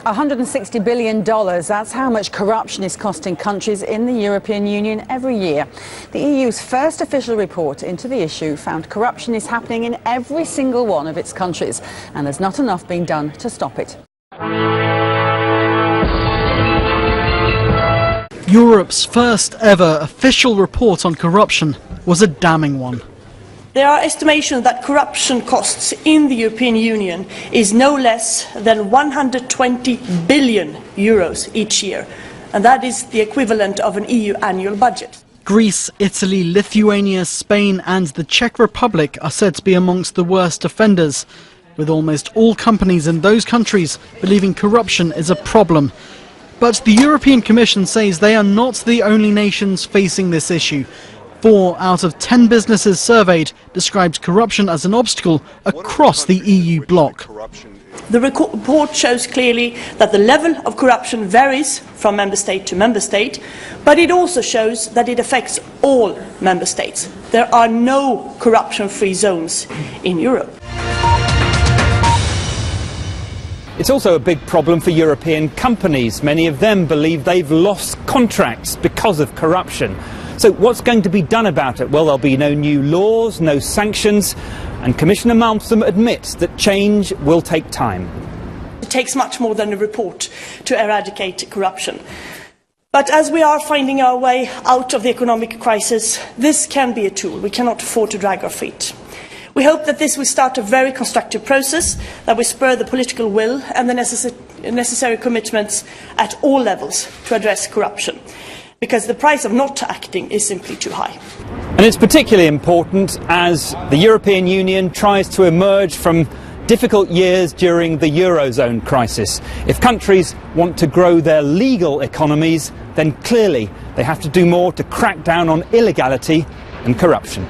$160 billion, that's how much corruption is costing countries in the European Union every year. The EU's first official report into the issue found corruption is happening in every single one of its countries, and there's not enough being done to stop it. Europe's first ever official report on corruption was a damning one. There are estimations that corruption costs in the European Union is no less than 120 billion euros each year, and that is the equivalent of an EU annual budget. Greece, Italy, Lithuania, Spain and the Czech Republic are said to be amongst the worst offenders, with almost all companies in those countries believing corruption is a problem. But the European Commission says they are not the only nations facing this issue. 4 out of 10 businesses surveyed described corruption as an obstacle across the EU bloc. The report shows clearly that the level of corruption varies from member state to member state, but it also shows that it affects all member states. There are no corruption-free zones in Europe. It's also a big problem for European companies. Many of them believe they've lost contracts because of corruption. So what's going to be done about it? Well, there'll be no new laws, no sanctions, and Commissioner Malmstroem admits that change will take time. It takes much more than a report to eradicate corruption. But as we are finding our way out of the economic crisis, this can be a tool. We cannot afford to drag our feet. We hope that this will start a very constructive process that will spur the political will and the necessary commitments at all levels to address corruption, because the price of not acting is simply too high. And it's particularly important as the European Union tries to emerge from difficult years during the Eurozone crisis. If countries want to grow their legal economies, then clearly they have to do more to crack down on illegality and corruption.